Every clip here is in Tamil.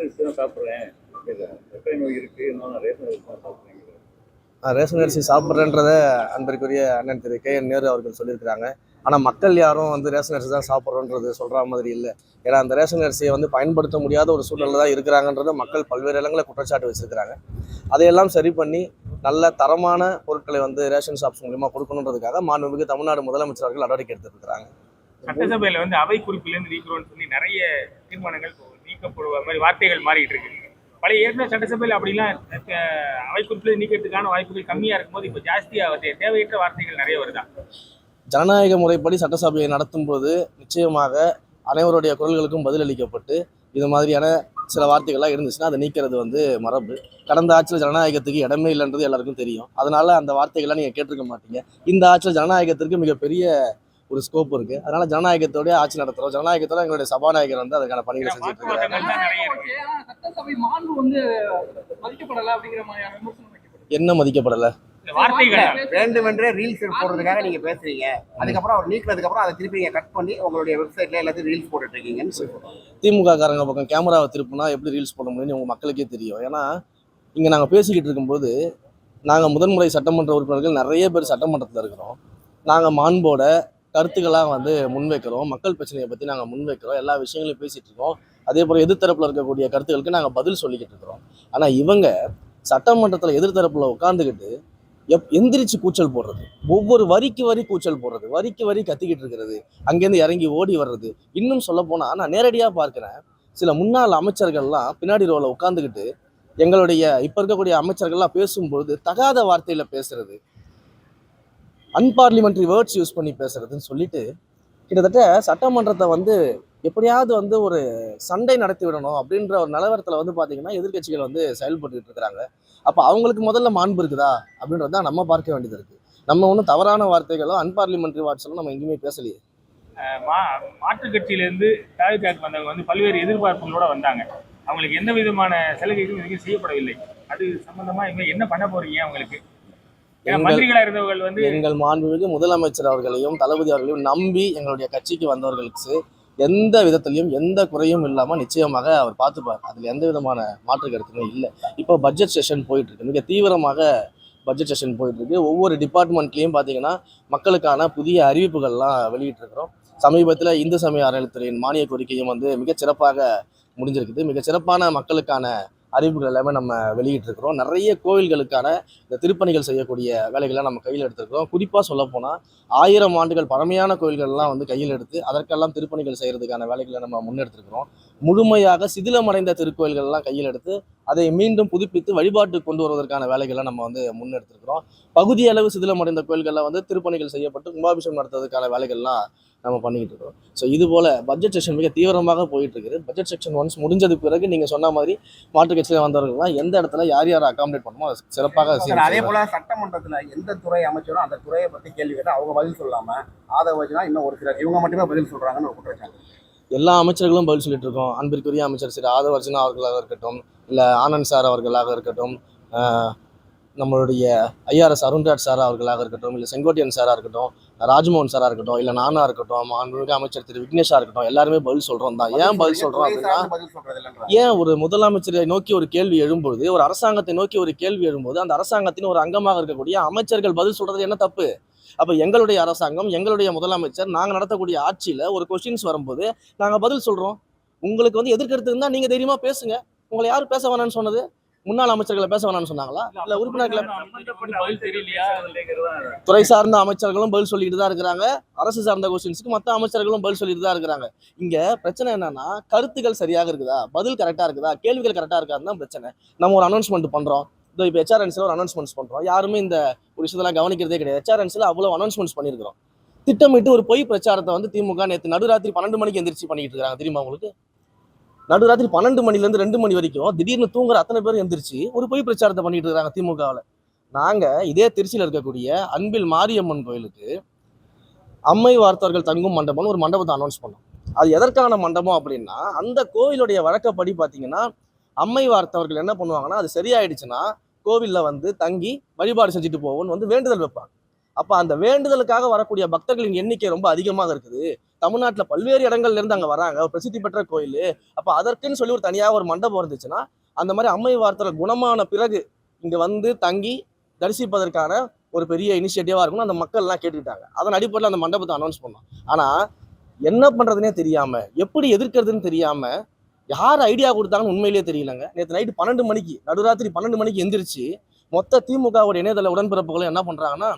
அரிசி தான் சாப்பிட்றேன், சர்க்கரை நோய் இருக்கு, நான் ரேஷன் அரிசி தான் சாப்பிட்றேன். ரேஷன் அரிசி சாப்பிட்றேன்றத அன்பிற்குரிய அண்ணன் திரு KN நேரு அவர்கள் சொல்லியிருக்கிறாங்க. ஆனால் மக்கள் யாரும் வந்து ரேஷன் அரிசி தான் சாப்பிட்றோன்றது சொல்கிற மாதிரி இல்லை. ஏன்னா அந்த ரேஷன் அரிசியை வந்து பயன்படுத்த முடியாத ஒரு சூழ்நிலை தான் இருக்கிறாங்கன்றத மக்கள் பல்வேறு இடங்களில் குற்றச்சாட்டு வச்சுருக்கிறாங்க. அதையெல்லாம் சரி பண்ணி நல்ல தரமான பொருட்களை வந்து ரேஷன் ஷாப்ஸ் மூலிமா கொடுக்கணுன்றதுக்காக மாண்புமிகு தமிழ்நாடு முதலமைச்சர் அவர்கள் நடவடிக்கை எடுத்துருக்கிறாங்க. சட்டசபையில் வந்து அவை குறிப்பிலேருந்து நீக்கிறோன்னு சொல்லி நிறைய தீர்மானங்கள் நீக்கப்படுவ மாதிரி வார்த்தைகள் மாறிட்டு இருக்கு. பழைய ஏற்கனவே சட்டசபையில் அப்படிலாம் அவை குறிப்பில் நீக்கிறதுக்கான வாய்ப்புகள் கம்மியாக இருக்கும்போது இப்போ ஜாஸ்தியாக தேவையற்ற வார்த்தைகள் நிறைய வருதா? ஜனநாயக முறைப்படி சட்டசபையை நடத்தும் போது நிச்சயமாக அனைவருடைய குரல்களுக்கும் பதிலளிக்கப்பட்டு இது மாதிரியான சில வார்த்தைகள்லாம் இருந்துச்சுன்னா அதை நீக்கிறது வந்து மரபு. கடந்த ஆட்சியில் ஜனநாயகத்துக்கு இடமே இல்லைன்றது எல்லாருக்கும் தெரியும். அதனால அந்த வார்த்தைகள்லாம் நீங்கள் கேட்டிருக்க மாட்டீங்க. இந்த ஆட்சியில் ஜனநாயகத்திற்கு மிகப்பெரிய ஒரு ஸ்கோப் இருக்கு. அதனால ஜனநாயகத்தோடய ஆட்சி நடத்துறோம். ஜனநாயகத்தோட எங்களுடைய சபாநாயகர் வந்து அதுக்கான பணிகளை செஞ்சுட்டு இருக்காங்க. என்ன மதிக்கப்படலை? வேண்டுமென்றே ரீல்ஸ் போடுறதுக்காக நீங்க பேசுறீங்க, அதுக்கப்புறம் அவர் நீக்கிறதுக்கு அப்புறம் அதை திருப்பி நீங்க கட் பண்ணி உங்களுடைய வெப்சைட்ல எல்லாத்தையும் ரீல்ஸ் போட்டுட்டு இருக்கீங்கன்னு சொல்லுவோம். திமுக காரங்க பக்கம் கேமராவை திருப்பினா எப்படி ரீல்ஸ் போட முடியும்னு உங்க மக்களுக்கே தெரியும். ஏன்னா இங்க நாங்க பேசிக்கிட்டு இருக்கும்போது நாங்க முதன்முறை சட்டமன்ற உறுப்பினர்கள் நிறைய பேர் சட்டமன்றத்தில் இருக்கிறோம். நாங்க மாண்போட கருத்துக்களாக வந்து முன்வைக்கிறோம். மக்கள் பிரச்சனையை பற்றி நாங்கள் முன்வைக்கிறோம். எல்லா விஷயங்களையும் பேசிகிட்டு இருக்கோம். அதே போல் எதிர்த்தரப்பில் இருக்கக்கூடிய கருத்துக்களுக்கு நாங்கள் பதில் சொல்லிக்கிட்டு இருக்கிறோம். ஆனால் இவங்க சட்டமன்றத்தில் எதிர்த்தரப்பில் உட்காந்துக்கிட்டு எந்திரிச்சு கூச்சல் போடுறது, ஒவ்வொரு வரிக்கு வரி கூச்சல் போடுறது, வரிக்கு வரி கத்திக்கிட்டு இருக்கிறது, அங்கேருந்து இறங்கி ஓடி வர்றது. இன்னும் சொல்ல போனால் நான் நேரடியாக பார்க்குறேன், சில முன்னாள் அமைச்சர்கள்லாம் பின்னாடி ரோவில் உட்காந்துக்கிட்டு எங்களுடைய இப்போ இருக்கக்கூடிய அமைச்சர்கள்லாம் பேசும்பொழுது தகாத வார்த்தையில் பேசுறது, அன்பார்லிமெண்ட்ரி வேர்ட்ஸ் யூஸ் பண்ணி பேசுறதுன்னு சொல்லிட்டு கிட்டத்தட்ட சட்டமன்றத்தை வந்து எப்படியாவது வந்து ஒரு சண்டை நடத்தி விடணும் அப்படின்ற ஒரு நிலவரத்தில் வந்து பார்த்தீங்கன்னா எதிர்கட்சிகள் வந்து செயல்பட்டு இருக்கிறாங்க. அப்போ அவங்களுக்கு முதல்ல மாண்பு இருக்குதா அப்படின்றது தான் நம்ம பார்க்க வேண்டியது இருக்கு. நம்ம ஒன்றும் தவறான வார்த்தைகளோ அன்பார்லிமெண்ட்ரி வார்ட்ஸோ நம்ம எங்கேயுமே பேசலையே. மாற்றுக் கட்சியிலேருந்து தாவேக்காவுக்கு வந்தவங்க வந்து பல்வேறு எதிர்பார்ப்புகளோட வந்தாங்க. அவங்களுக்கு எந்த விதமான சலுகைகளும் எதுவும் செய்யப்படவில்லை. அது சம்பந்தமா என்ன பண்ண போறீங்க? அவங்களுக்கு எங்கள் மாண்புமிகு முதலமைச்சர் அவர்களையும் தளபதி அவர்களையும் நம்பி எங்களுடைய கட்சிக்கு வந்தவர்களுக்கு எந்த விதத்திலையும் எந்த குறையும் இல்லாமல் நிச்சயமாக அவர் பார்த்துப்பார். அதில் எந்த விதமான மாற்று கருத்துமே இல்லை. இப்போ பட்ஜெட் செஷன் போயிட்டு இருக்கு, மிக தீவிரமாக பட்ஜெட் செஷன் போயிட்டு இருக்கு. ஒவ்வொரு டிபார்ட்மெண்ட்லேயும் பார்த்தீங்கன்னா மக்களுக்கான புதிய அறிவிப்புகள்லாம் வெளியிட்டிருக்கிறோம். சமீபத்தில் இந்து சமய அறநிலையத்துறையின் மானிய கோரிக்கையும் வந்து மிகச்சிறப்பாக முடிஞ்சிருக்குது. மிகச்சிறப்பான மக்களுக்கான அறிவிப்புகள் எல்லாமே நம்ம வெளியிட்டிருக்கிறோம். நிறைய கோவில்களுக்கான இந்த திருப்பணிகள் செய்யக்கூடிய வேலைகளை நம்ம கையில் எடுத்திருக்கிறோம். குறிப்பாக சொல்லப்போனால் 1000 ஆண்டுகள் பழமையான கோவில்கள்லாம் வந்து கையில் எடுத்து அதற்கெல்லாம் திருப்பணிகள் செய்கிறதுக்கான வேலைகளை நம்ம முன்னெடுத்திருக்கிறோம். முழுமையாக சிதிலமடைந்த திருக்கோயில்கள்லாம் கையில் எடுத்து அதை மீண்டும் புதுப்பித்து வழிபாட்டுக்கு கொண்டு வருவதற்கான வேலைகளை நம்ம வந்து முன்னெடுத்திருக்கிறோம். பகுதி அளவு சிதிலமடைந்த கோயில்களில் வந்து திருப்பணிகள் செய்யப்பட்டு கும்பாபிஷேகம் நடத்துவதற்கான வேலைகள்லாம் நம்ம பண்ணிக்கிட்டு இருக்கோம். ஸோ இது போல் பட்ஜெட் செக்ஷன் மிக தீவிரமாக போயிட்டு இருக்குது. பட்ஜெட் செக்ஷன் ஒன்ஸ் முடிஞ்சது பிறகு நீங்கள் சொன்ன மாதிரி மாற்றுக் கட்சியில் வந்தவர்கள்லாம் எந்த இடத்துல யார் யாரை அகாமடேட் பண்ணணுமோ அதை சிறப்பாக அதே போல் சட்டமன்றத்தில் எந்த துறை அமைச்சரும் அந்த துறையை பற்றி கேள்வி கேட்டால் அவங்க பதில் சொல்லாமல் ஆதரவு வச்சுனா இன்னும் ஒரு சிலர் இவங்க மட்டுமே பதில் சொல்கிறாங்கன்னு ஒரு குற்றச்சாட்டு. எல்லா அமைச்சர்களும் பதில் சொல்லிட்டு இருக்கோம். அன்பிற்குரிய அமைச்சர் திரு ஆதவ அர்ஜுனா அவர்களாக இருக்கட்டும், இல்லை ஆனந்த் சார் அவர்களாக இருக்கட்டும், நம்மளுடைய ஐஆர்எஸ் அருண்ராஜ் சார் அவர்களாக இருக்கட்டும், இல்லை செங்கோட்டையன் சாராக இருக்கட்டும், ராஜ்மோகன் சாராக இருக்கட்டும், இல்லை நானா இருக்கட்டும், மாண்புமிகு அமைச்சர் திரு விக்னேஷா இருக்கட்டும், எல்லாருமே பதில் சொல்கிறோம் தான். ஏன் பதில் சொல்கிறோம் அப்படின்னா, ஏன் ஒரு முதலமைச்சரை நோக்கி ஒரு கேள்வி எழும்பொழுது, ஒரு அரசாங்கத்தை நோக்கி ஒரு கேள்வி எழும்போது அந்த அரசாங்கத்தின் ஒரு அங்கமாக இருக்கக்கூடிய அமைச்சர்கள் பதில் சொல்கிறது என்ன தப்பு? அப்போ எங்களுடைய அரசாங்கம், எங்களுடைய முதலமைச்சர், நாங்கள் நடத்தக்கூடிய ஆட்சியில் ஒரு கொஸ்டின்ஸ் வரும்போது நாங்கள் பதில் சொல்கிறோம். உங்களுக்கு வந்து எதிர்கருத்து இருந்தால் நீங்கள் தைரியமாக பேசுங்க. உங்களை யார் பேச வேணான்னு சொன்னது? முன்னாள் அமைச்சர்களை பேச வேணாம்னு சொன்னாங்களா? இல்லை உறுப்பினர்களை? துறை சார்ந்த அமைச்சர்களும் பதில் சொல்லிட்டு தான் இருக்கிறாங்க. அரசு சார்ந்த கொஸ்டின்ஸுக்கு மற்ற அமைச்சர்களும் பதில் சொல்லிட்டு தான் இருக்கிறாங்க. இங்கே பிரச்சனை என்னன்னா, கருத்துக்கள் சரியாக இருக்குதா, பதில் கரெக்டாக இருக்குதா, கேள்விகள் கரெக்டாக இருக்காதுன்னு தான் பிரச்சனை. நம்ம ஒரு அனௌன்ஸ்மெண்ட் பண்ணுறோம். இப்போ HRNCல ஒரு அனௌன்ஸ்மெண்ட்ஸ் பண்ணுறோம். யாருமே இந்த ஒரு விஷயத்தெல்லாம் கவனிக்கிறதே கிடையாது. HRNCல அவ்வளோ அனௌன்ஸ்மெண்ட்ஸ் பண்ணியிருக்கிறோம். திட்டமிட்டு ஒரு பொய் பிரச்சாரத்தை வந்து திமுக நேற்று நடுராத்திரி 12 மணிக்கு எந்திரிச்சு பண்ணிக்கிட்டு இருக்காங்க. தெரியுமா உங்களுக்கு? நடுராத்திரி 12 மணிலேருந்து 2 மணி வரைக்கும் திடீர்னு தூங்குற அத்தனை பேர் எந்திரிச்சு ஒரு பொய் பிரச்சாரத்தை பண்ணிட்டு இருக்காங்க திமுகவில். நாங்கள் இதே திருச்சியில் இருக்கக்கூடிய அன்பில் மாரியம்மன் கோயிலுக்கு அம்மை வார்த்தவர்கள் தங்கும் மண்டபம்னு ஒரு மண்டபத்தை அனௌன்ஸ் பண்ணோம். அது எதற்கான மண்டபம் அப்படின்னா, அந்த கோவிலுடைய வழக்கப்படி பார்த்தீங்கன்னா அம்மை வார்த்தவர்கள் என்ன பண்ணுவாங்கன்னா, அது சரியாயிடுச்சுன்னா கோவிலில் வந்து தங்கி வழிபாடு செஞ்சுட்டு போவோம்னு வந்து வேண்டுதல் வைப்பாங்க. அப்போ அந்த வேண்டுதலுக்காக வரக்கூடிய பக்தர்களின் எண்ணிக்கை ரொம்ப அதிகமாக இருக்குது. தமிழ்நாட்டில் பல்வேறு இடங்கள்ல இருந்து அங்கே வராங்க, ஒரு பிரசித்தி பெற்ற கோயில். அப்போ அதற்குன்னு சொல்லி ஒரு தனியாக ஒரு மண்டபம் இருந்துச்சுன்னா அந்த மாதிரி அம்மை வார்த்தை குணமான பிறகு இங்கே வந்து தங்கி தரிசிப்பதற்கான ஒரு பெரிய இனிஷியேட்டிவாக இருக்கும்னு அந்த மக்கள்லாம் கேட்டுக்கிட்டாங்க. அதன் அடிப்படையில் அந்த மண்டபத்தை அனௌன்ஸ் பண்ணோம். ஆனால் என்ன பண்ணுறதுனே தெரியாமல், எப்படி எதிர்க்கிறதுன்னு தெரியாமல், யார் ஐடியா கொடுத்தாங்கன்னு உண்மையிலேயே தெரியலங்க. நேற்று நைட்டு 12 மணிக்கு, நடுராத்திரி 12 மணிக்கு எந்திரிச்சு மொத்த திமுகவுடைய இணையதள உடன்பிறப்புகளும் என்ன பண்ணுறாங்கன்னா,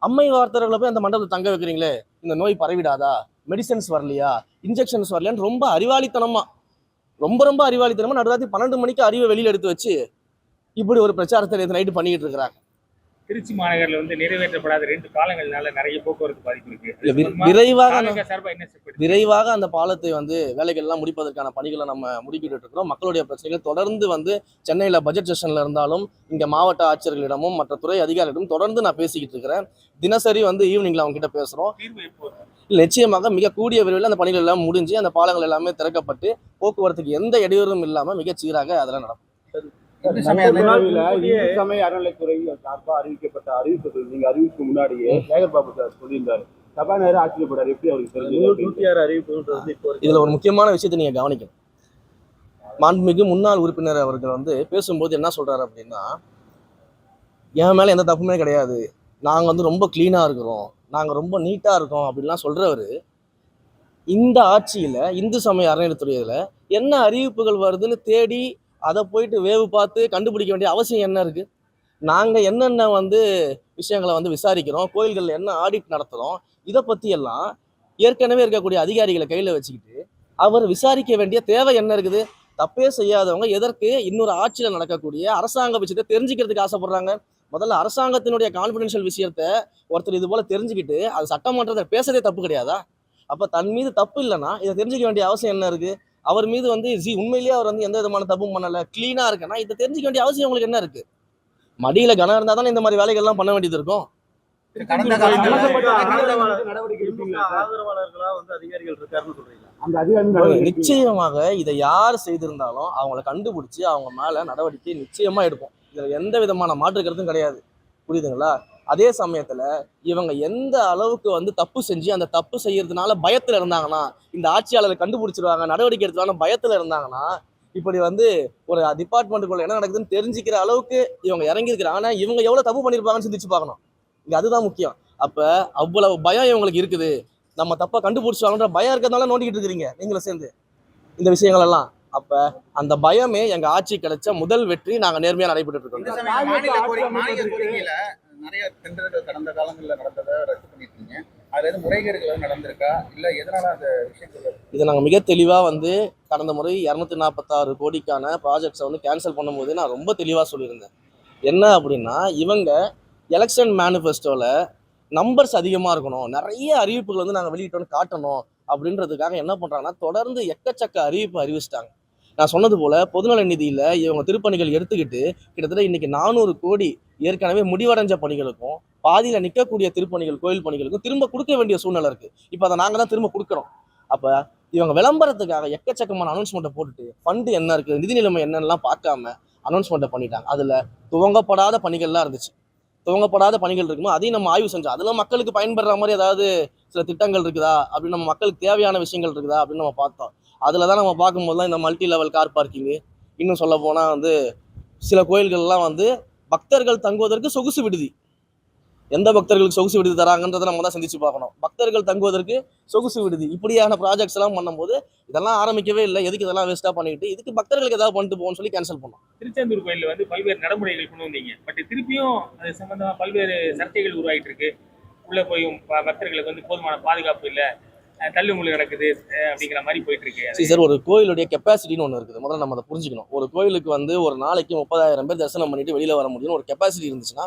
அம்மை வார்த்தைகளை போய் அந்த மண்டபத்தை தங்க வைக்கிறீங்களே, இந்த நோய் பரவிடாதா, மெடிசன்ஸ் வரலையா, இன்ஜெக்ஷன்ஸ் வரலையான்னு ரொம்ப அறிவாளித்தனமாக நடுராத்திரி 12 மணிக்கு அறிவை வெளியில் எடுத்து வச்சு இப்படி ஒரு பிரச்சாரத்தை நேற்று நைட்டு பண்ணிக்கிட்டு இருக்கிறாங்க. திருச்சி மாநகரில் வந்து நிறைவேற்றப்படாத 2 பாலங்கள்னால நிறைய போக்குவரத்து பாதிப்பு இருக்கு. விரைவாக அந்த பாலத்தை வந்து வேலைகள்லாம் முடிப்பதற்கான பணிகளை நம்ம முடிக்கிட்டு இருக்கிறோம். மக்களுடைய பிரச்சனைகள் தொடர்ந்து வந்து சென்னையில் பட்ஜெட் செஷன்ல இருந்தாலும் இங்கே மாவட்ட ஆட்சியர்களிடமும் மற்ற துறை அதிகாரிகளிடம் தொடர்ந்து நான் பேசிக்கிட்டு இருக்கிறேன். தினசரி வந்து ஈவினிங்ல அவங்க கிட்ட பேசுறோம். நிச்சயமாக மிக கூடிய விரைவில் அந்த பணிகள் எல்லாம் முடிஞ்சு அந்த பாலங்கள் எல்லாமே திறக்கப்பட்டு போக்குவரத்துக்கு எந்த இடையூறும் இல்லாமல் மிகச் சீராக அதெல்லாம் நடக்கும். இந்து சமய அறநிலைத்துறை சார்பாக அறிவிக்கப்பட்ட அறிவிப்புகள் நீங்க அறிவிப்புக்கு முன்னாடியே சேகர் பாபு சார் சொல்லியிருந்தாரு, சபாநாயகர் ஆச்சரியப்படாரு. எப்படி அவருக்கு தெரிஞ்சது? 106 அறிவிப்பு. இதுல ஒரு முக்கியமான விஷயத்தை நீங்க கவனிக்கணும். மாண்புமிகு முன்னாள் உறுப்பினர் அவர்கள் வந்து பேசும்போது என்ன சொல்றாரு அப்படின்னா, என் மேல எந்த தப்புமே கிடையாது, நாங்க வந்து ரொம்ப கிளீனா இருக்கிறோம், நாங்க ரொம்ப நீட்டா இருக்கோம் அப்படின்லாம் சொல்றவரு இந்த ஆட்சியில இந்து சமய அறநிலையத்துறையில என்ன அறிவிப்புகள் வருதுன்னு தேடி அதை போயிட்டு வேவு பார்த்து கண்டுபிடிக்க வேண்டிய அவசியம் என்ன இருக்கு? நாங்க என்னென்ன வந்து விஷயங்களை வந்து விசாரிக்கிறோம், கோயில்கள் என்ன ஆடிட் நடத்துறோம், இதை பத்தி எல்லாம் ஏற்கனவே இருக்கக்கூடிய அதிகாரிகளை கையில வச்சுக்கிட்டு அவர் விசாரிக்க வேண்டிய தேவை என்ன இருக்குது? தப்பே செய்யாதவங்க எதற்கு இன்னொரு ஆட்சியில நடக்கக்கூடிய அரசாங்க விஷயத்தை தெரிஞ்சுக்கிறதுக்கு ஆசைப்படுறாங்க? முதல்ல அரசாங்கத்தினுடைய கான்ஃபிடென்ஷியல் விஷயத்த ஒருத்தர் இது போல தெரிஞ்சுக்கிட்டு அது சட்டமன்றத்தை பேசுறதே தப்பு கிடையாதா? அப்ப தன் மீது தப்பு இல்லைன்னா இதை தெரிஞ்சுக்க வேண்டிய அவசியம் என்ன இருக்கு? அவர் மீது வந்து உண்மையிலேயே அவர் வந்து எந்த விதமான தப்பும் பண்ணல, கிளீனா இருக்குன்னா இதை தெரிஞ்சுக்க வேண்டிய அவசியம் உங்களுக்கு என்ன இருக்கு? மடியில கனம் இருந்தா தானே இந்த மாதிரி வேலைகள்லாம் பண்ண வேண்டியது இருக்கும். நிச்சயமாக இதை யார் செய்திருந்தாலும் அவங்கள கண்டுபிடிச்சு அவங்க மேல நடவடிக்கை நிச்சயமா எடுப்போம். இதுல எந்த விதமான மாற்று கருத்தும் கிடையாது. புரியுதுங்களா? அதே சமயத்துல இவங்க எந்த அளவுக்கு வந்து தப்பு செஞ்சு அந்த தப்பு செய்யறதுனால பயத்துல இருந்தாங்கன்னா, இந்த ஆட்சியாளரை கண்டுபிடிச்சிருவாங்க, நடவடிக்கை எடுத்துவாங்க பயத்துல இருந்தாங்கன்னா, இப்படி வந்து ஒரு டிபார்ட்மெண்ட்டுக்குள்ள என்ன நடக்குதுன்னு தெரிஞ்சுக்கிற அளவுக்கு இவங்க இறங்கி இருக்கிறாங்க. ஆனா இவங்க எவ்வளவு தப்பு பண்ணிருப்பாங்கன்னு சிந்திச்சு பார்க்கணும். இங்க அதுதான் முக்கியம். அப்ப அவ்வளவு பயம் இவங்களுக்கு இருக்குது, நம்ம தப்பா கண்டுபிடிச்சாங்கன்ற பயம் இருக்கிறதுனால நோண்டிக்கிட்டு இருக்கிறீங்க நீங்களும் சேர்ந்து இந்த விஷயங்கள் எல்லாம். அப்ப அந்த பயமே எங்க ஆட்சி கிடைச்ச முதல் வெற்றி. நாங்க நேர்மையா நடைபெற்று இருக்கோம். நிறைய டெண்டர்கள் கடந்த காலங்களில் நடந்ததை ரத்து பண்ணிருக்கீங்க. அதுல எதுவும் முறைகேடுகள் நடந்திருக்கா, இல்ல எதனால அந்த விஷயங்கள்? இதை நாங்கள் மிக தெளிவாக வந்து கடந்த முறை 246 கோடிக்கான ப்ராஜெக்ட்ஸை வந்து கேன்சல் பண்ணும்போது நான் ரொம்ப தெளிவாக சொல்லியிருந்தேன். என்ன அப்படின்னா, இவங்க எலெக்ஷன் மேனிஃபெஸ்டோவில் நம்பர்ஸ் அதிகமாக இருக்கணும், நிறைய அறிவிப்புகள் வந்து நாங்கள் வெளியிட்டோன்னு காட்டணும் அப்படின்றதுக்காக என்ன பண்ணுறாங்கன்னா, தொடர்ந்து எக்கச்சக்க அறிவிச்சிட்டாங்க. நான் சொன்னது போல பொதுநல நிதியில் இவங்க திருப்பணிகள் எடுத்துக்கிட்டு கிட்டத்தட்ட இன்னைக்கு 400 கோடி ஏற்கனவே முடிவடைஞ்ச பணிகளுக்கும் பாதியில் நிற்கக்கூடிய திருப்பணிகள் கோயில் பணிகளுக்கும் திரும்ப கொடுக்க வேண்டிய சூழ்நிலை இருக்கு. இப்போ அதை நாங்கள் தான் திரும்ப கொடுக்குறோம். அப்போ இவங்க விளம்பரத்துக்காக எக்கச்சக்கமான அனௌன்ஸ்மெண்ட்டை போட்டுட்டு ஃபண்டு என்ன இருக்குது, நிதி நிலைமை என்னென்னலாம் பார்க்காம அனௌன்ஸ்மெண்ட்டை பண்ணிட்டாங்க. அதில் துவங்கப்படாத பணிகள்லாம் இருந்துச்சு. துவங்கப்படாத பணிகள் இருக்குமோ அதையும் நம்ம ஆய்வு செஞ்சோம். அதெல்லாம் மக்களுக்கு பயன்படுற மாதிரி ஏதாவது சில திட்டங்கள் இருக்குதா அப்படின்னு, நம்ம மக்களுக்கு தேவையான விஷயங்கள் இருக்குதா அப்படின்னு நம்ம பார்த்தோம். அதில் தான் நம்ம பார்க்கும்போது தான் இந்த மல்டி லெவல் கார் பார்க்கிங்கு, இன்னும் சொல்ல போனால் வந்து சில கோயில்கள்லாம் வந்து பக்தர்கள் தங்குவதற்கு சொகுசு விடுதி, எந்த பக்தர்களுக்கு சொகுசு விடுதி தராங்கன்றதை நம்ம தான் சிந்திச்சு பார்க்கணும். பக்தர்கள் தங்குவதற்கு சொகுசு விடுதி இப்படியான ப்ராஜெக்ட்ஸ் எல்லாம் பண்ணும்போது இதெல்லாம் ஆரம்பிக்கவே இல்லை, எதுக்கு இதெல்லாம் வேஸ்ட்டாக பண்ணிட்டு இதுக்கு பக்தர்களுக்கு ஏதாவது பண்ணிட்டு போகணும்னு சொல்லி கேன்சல் பண்ணோம். திருச்செந்தூர் கோயிலில் வந்து பல்வேறு நடைமுறைகள் கொண்டு வந்தீங்க, பட் திருப்பியும் அது சம்பந்தமாக பல்வேறு சர்ச்சைகள் உருவாகிட்டு இருக்கு. உள்ளே போயும் பக்தர்களுக்கு வந்து போதுமான பாதுகாப்பு இல்லை, தள்ளுமுள்ளு நடக்குது அப்படிங்கிற மாதிரி போயிட்டு இருக்கு. சரி சார், ஒரு கோயிலுடைய கெப்பாசிட்டின்னு ஒன்று இருக்குது. முதல்ல நம்ம அதை புரிஞ்சுக்கணும். ஒரு கோயிலுக்கு வந்து ஒரு நாளைக்கு 30,000 பேர் தரிசனம் பண்ணிட்டு வெளியில வர முடியும்னு ஒரு கெப்பாசிட்டி இருந்துச்சுன்னா,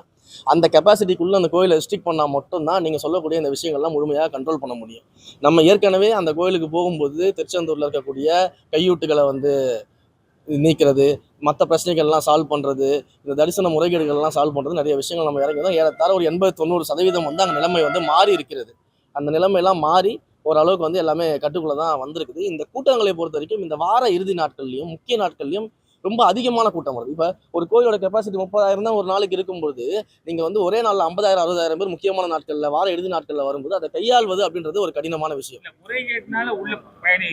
அந்த கெப்பாசிட்டிக்குள்ள அந்த கோயிலை ரெஸ்ட்ரிக்ட் பண்ணால் மட்டும்தான் நீங்கள் சொல்லக்கூடிய இந்த விஷயங்கள்லாம் முழுமையாக கண்ட்ரோல் பண்ண முடியும். நம்ம ஏற்கனவே அந்த கோயிலுக்கு போகும்போது திருச்செந்தூரில் இருக்கக்கூடிய கையூட்டுகளை வந்து நீக்கிறது, மற்ற பிரச்சனைகள்லாம் சால்வ் பண்ணுறது, இந்த தரிசன முறைகேடுகள்லாம் சால்வ் பண்ணுறது, நிறைய விஷயங்கள் நம்ம இறங்கி தான் ஏறத்தாழ ஒரு 80-90% வந்து அங்கே நிலைமை வந்து மாறி இருக்கிறது. அந்த நிலைமையெல்லாம் மாறி ஓரளவுக்கு வந்து எல்லாமே கட்டுக்குள்ளே தான் வந்திருக்குது. இந்த கூட்டங்களை பொறுத்த வரைக்கும் இந்த வார இறுதி நாட்கள்லையும் முக்கிய நாட்கள்லையும் ரொம்ப அதிகமான கூட்டம் வருது. இப்போ ஒரு கோயிலோட கெப்பாசிட்டி 30,000 தான் ஒரு நாளைக்கு இருக்கும்போது நீங்கள் வந்து ஒரே நாளில் 50,000 60,000 பேர் முக்கியமான நாட்களில் வார இறுதி நாட்களில் வரும்போது அதை கையாள்வது அப்படின்றது ஒரு கடினமான விஷயம். முறைகேட்டினால உள்ள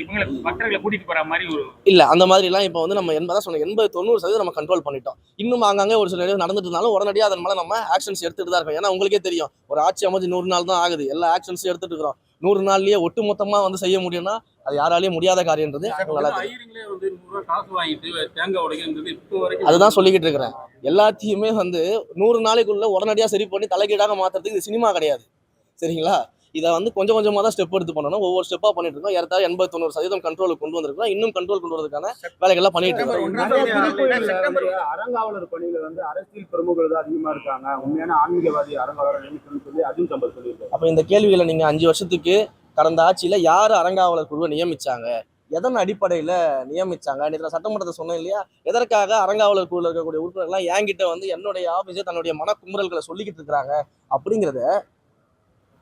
இவங்களை பக்தர்களை கூட்டிட்டு போற மாதிரி ஒரு இல்லை அந்த மாதிரிலாம் இப்போ வந்து நம்ம 80-90% நம்ம கண்ட்ரோல் பண்ணிட்டோம். இன்னும் அங்கங்கே ஒரு சில இடங்கள் நடந்துட்டு இருந்தாலும் உடனடியாக அதன் மேலே நம்ம ஆக்ஷன்ஸ் எடுத்துட்டு தான் இருக்கோம். ஏன்னா உங்களுக்கே தெரியும், ஒரு ஆட்சி அமைச்சு 100 நாள் தான் ஆகுது, எல்லா ஆக்ஷன்ஸும் எடுத்துட்டு இருக்கிறோம். 100 நாள்லயே ஒட்டு மொத்தமா வந்து செய்ய முடியும்னா அது யாராலையும் முடியாத காரியம்ன்றது நல்லா தெரியும். அதுதான் சொல்லிக்கிட்டு இருக்கிறேன். எல்லாத்தையுமே வந்து 100 நாளைக்குள்ள உடனடியாக சரி பண்ணி தலைகீழாக மாத்துறதுக்கு இது சினிமா கிடையாது, சரிங்களா? இதை வந்து கொஞ்சம் கொஞ்சமாக தான் ஸ்டெப் எடுத்து பண்ணணும். ஒவ்வொரு ஸ்டெப்பாக பண்ணிட்டு இருக்கோம். ஏறத்தாழ 80-90% கண்ட்ரோலுக்கு கொண்டு வந்திருக்கோம். இன்னும் கண்ட்ரோல் கொண்டு வரதுக்கான வேலைகள்லாம் பண்ணிட்டு இருக்கோம். அறங்காவலர் பணியில வந்து அரசியல் பிரமுகர்கள் தான் அதிகமா இருக்காங்க, உண்மையான ஆன்மீகவாதி அறங்காவலர் நியமிக்கணும்னு சொல்லி அர்ஜுன் சம்பத் சொல்லியிருக்காரு. அப்போ இந்த கேள்விகளை நீங்க 5 வருஷத்துக்கு கடந்த ஆட்சியில யார் அறங்காவலர் குழுவை நியமிச்சாங்க, எதன் அடிப்படையில நியமிச்சாங்க? நேற்று சட்டமன்றத்தை சொன்னேன் இல்லையா, எதற்காக அறங்காவலர் குழுவில் இருக்கக்கூடிய உறுப்பினர்கள்லாம் என்கிட்ட வந்து என்னுடைய ஆபீஸே தன்னுடைய மன குமுறல்களை சொல்லிக்கிட்டு இருக்கிறாங்க அப்படிங்கிறத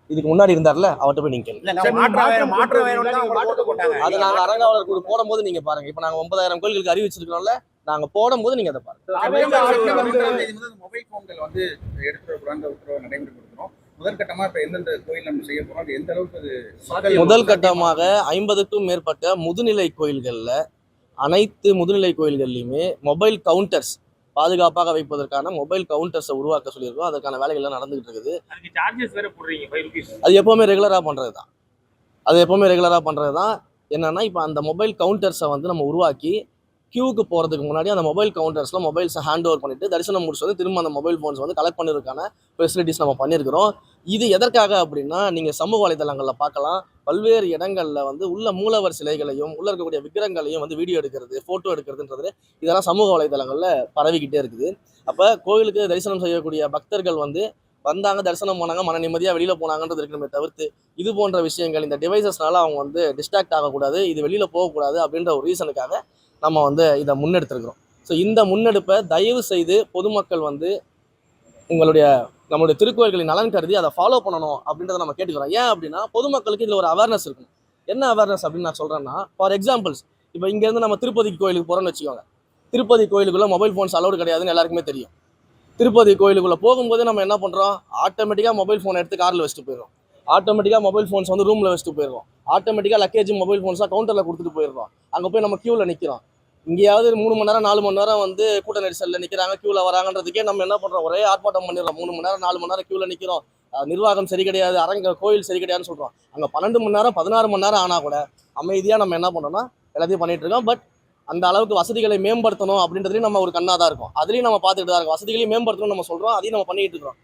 இதுக்கு முன்னாடி இருந்தார்ல அவர்கிட்ட போய் நீங்க கேளுங்க. அது நாங்க அறங்காவலர் குழு போடும்போது நீங்க பாருங்க. இப்ப நாங்க 9,000 கோயில்களுக்கு அறிவிச்சிருக்கிறோம்ல, நாங்க போடும்போது நீங்க அதை பாருங்க. மொபைல் போன்கள் வந்து எடுத்துக்கூடாது உத்தரவு நடைமுறைப்படுத்துறோம். முதற்கட்டமா இப்ப எந்தெந்த கோயில் நம்ம செய்ய போறோம், அது எந்த அளவுக்கு முதல் கட்டமாக 50க்கும் மேற்பட்ட முதுநிலை கோயில்கள்ல அனைத்து முதுநிலை கோயில்கள்லையுமே மொபைல் கவுண்டர்ஸ் பாதுகாப்பாக வைப்பதற்கான மொபைல் கவுண்டர்ஸை உருவாக்க சொல்லியிருக்கோம். அதற்கான வேலைகள்லாம் நடந்துகிட்டு இருக்குது. அது எப்பவுமே ரெகுலரா பண்றது தான். என்னன்னா இப்போ அந்த மொபைல் கவுண்டர்ஸை வந்து நம்ம உருவாக்கி கியூக்கு போகிறதுக்கு முன்னாடி அந்த மொபைல் கவுண்டர்ஸில் மொபைல்ஸை ஹேண்ட் ஓவர் பண்ணிட்டு தரிசனம் முடிச்சு வந்து திரும்ப அந்த மொபைல் ஃபோன்ஸ் வந்து கலெக்ட் பண்ணிருக்கான ஃபெசிலிட்டிஸ் நம்ம பண்ணியிருக்கிறோம். இது எதற்காக அப்படின்னா, நீங்கள் சமூக வலைதளங்களில் பார்க்கலாம், பல்வேறு இடங்களில் வந்து உள்ள மூலவர் சிலைகளையும் உள்ள இருக்கக்கூடிய விக்கிரங்களையும் வந்து வீடியோ எடுக்கிறது, ஃபோட்டோ எடுக்கிறதுன்றது இதெல்லாம் சமூக வலைதளங்களில் பரவிக்கிட்டே இருக்குது. அப்போ கோயிலுக்கு தரிசனம் செய்யக்கூடிய பக்தர்கள் வந்து வந்தாங்க, தரிசனம் போனாங்க, மன நிம்மதியாக வெளியில் போனாங்கன்றது இருக்கணுமே தவிர்த்து இது போன்ற விஷயங்கள் இந்த டிவைசஸ்னால அவங்க வந்து டிஸ்ட்ராக்ட் ஆகக்கூடாது, இது வெளியில் போகக்கூடாது அப்படின்ற ஒரு ரீசனுக்காக நம்ம வந்து இதை முன்னெடுத்திருக்கிறோம். ஸோ இந்த முன்னெடுப்பை தயவு செய்து பொதுமக்கள் வந்து நம்மளுடைய திருக்கோயில்களின் நலன் கருதி அதை ஃபாலோ பண்ணணும் அப்படின்றத நம்ம கேட்டுக்கிறோம். ஏன் அப்படின்னா, பொதுமக்களுக்கு இதில் ஒரு அவேர்னஸ் இருக்கும். என்ன அவேர்னஸ் அப்படின்னு நான் சொல்கிறேன்னா, ஃபார் எக்ஸாம்பிள்ஸ் இப்போ இங்கேருந்து நம்ம திருப்பதி கோயிலுக்கு போகிறோம்னு வச்சுக்கோங்க. திருப்பதி கோயிலுக்குள்ளே மொபைல் ஃபோன்ஸ் அலௌடு கிடையாதுன்னு எல்லாருக்குமே தெரியும். திருப்பதி கோயிலுக்குள்ளே போகும்போது நம்ம என்ன பண்ணுறோம், ஆட்டோமேட்டிக்காக மொபைல் ஃபோனை எடுத்து காரில் வச்சுட்டு போயிடுறோம், ஆட்டோமேட்டிக்காக மொபைல் ஃபோன்ஸ் வந்து ரூமில் வச்சுட்டு போயிடுறோம், ஆட்டோமேட்டிக்காக லக்கேஜ் மொபைல் ஃபோன்ஸாக கவுண்டரில் கொடுத்துட்டு போயிடுறோம். அங்கே போய் நம்ம க்யூவில் நிற்கிறோம். இங்கேயாவது 3 மணி நேரம் 4 மணி நேரம் வந்து கூட்ட நெரிசலில் நிற்கிறாங்க, க்யூவில் வராங்கன்றதுக்கே நம்ம என்ன பண்ணுறோம், ஒரே ஆர்ப்பாட்டம் பண்ணிடுறோம். 3 மணி நேரம் 4 மணி நேரம் க்யூவில் நிற்கிறோம், நிர்வாகம் சரி கிடையாது, கோயில் சரி கிடையாதுன்னு சொல்கிறோம். அங்கே 12 மணி நேரம் 16 மணி நேரம் ஆனால் கூட அமைதியாக நம்ம என்ன பண்ணோம்னா எல்லாத்தையும் பண்ணிட்டு இருக்கோம். பட் அந்த அளவுக்கு வசதிகளை மேம்படுத்தணும் அப்படின்றதுலையும் நம்ம ஒரு கண்ணாக தான் இருக்கும். அதுலேயும் நம்ம பார்த்துட்டு தான் இருக்கோம். வசதிகளையும் மேம்படுத்தணும்னு நம்ம சொல்கிறோம், அதையும் நம்ம பண்ணிட்டு இருக்கோம்.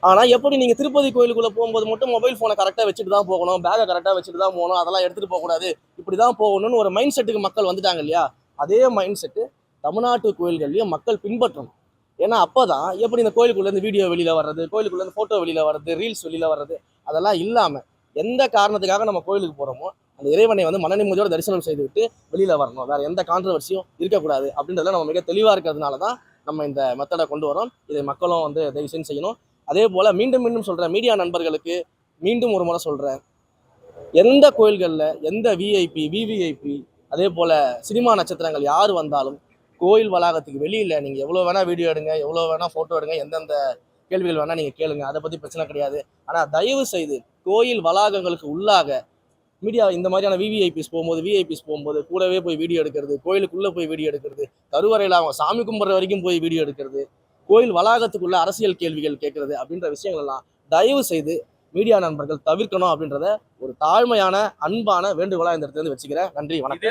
ஆனால் எப்படி நீங்கள் திருப்பதி கோயிலுக்குள்ளே போகும்போது மட்டும் மொபைல் ஃபோனை கரெக்டாக வச்சுட்டு தான் போகணும், பேக்கை கரெக்டாக வச்சுட்டு தான் போகணும், அதெல்லாம் எடுத்துகிட்டு போகக்கூடாது, இப்படி தான் போகணும்னு ஒரு மைண்ட் செட்டுக்கு மக்கள் வந்துட்டாங்க இல்லையா? அதே மைண்ட் செட்டு தமிழ்நாட்டு கோயில்கள்லையும் மக்கள் பின்பற்றணும். ஏன்னா அப்போ தான் எப்படி இந்த கோயிலுக்குள்ளேருந்து வீடியோ வெளியில் வர்றது, கோயிலுக்குள்ளேருந்து ஃபோட்டோ வெளியில் வர்றது, ரீல்ஸ் வெளியில் வர்றது, அதெல்லாம் இல்லாமல் எந்த காரணத்துக்காக நம்ம கோயிலுக்கு போகிறோமோ அந்த இறைவனை வந்து மன நிம்மதியோடு தரிசனம் செய்துவிட்டு வெளியில் வரணும், வேறு எந்த கான்ட்ரவர்சியும் இருக்கக்கூடாது அப்படின்றதுல நம்ம மிக தெளிவாக இருக்கிறதுனால தான் நம்ம இந்த மெத்தடை கொண்டு வரோம். இதை மக்களும் வந்து தயவு செய்யணும். அதே போல் மீண்டும் மீண்டும் சொல்கிறேன், மீடியா நண்பர்களுக்கு மீண்டும் ஒரு முறை சொல்கிறேன், எந்த கோயில்களில் எந்த விஐபி விவிஐபி அதே போல் சினிமா நட்சத்திரங்கள் யார் வந்தாலும் கோயில் வளாகத்துக்கு வெளியில் நீங்கள் எவ்வளோ வேணால் வீடியோ எடுங்க, எவ்வளோ வேணால் ஃபோட்டோ எடுங்க, எந்தெந்த கேள்விகள் வேணால் நீங்கள் கேளுங்க, அதை பற்றி பிரச்சனை கிடையாது. ஆனால் தயவு செய்து கோயில் வளாகங்களுக்கு உள்ளாக மீடியா இந்த மாதிரியான விவிஐபிஸ் போகும்போது கூடவே போய் வீடியோ எடுக்கிறது, கோயிலுக்குள்ளே போய் வீடியோ எடுக்கிறது, கருவறையில் அவங்க சாமி கும்பிட்ற வரைக்கும் போய் வீடியோ எடுக்கிறது, கோயில் வளாகத்துக்குள்ள அரசியல் கேள்விகள் கேட்கறது அப்படின்ற விஷயங்கள் எல்லாம் தயவு செய்து மீடியா நண்பர்கள் தவிர்க்கணும் அப்படின்றத ஒரு தாழ்மையான அன்பான வேண்டுகோளா இந்த இடத்துல வச்சுக்கிறேன். நன்றி, வணக்கம்.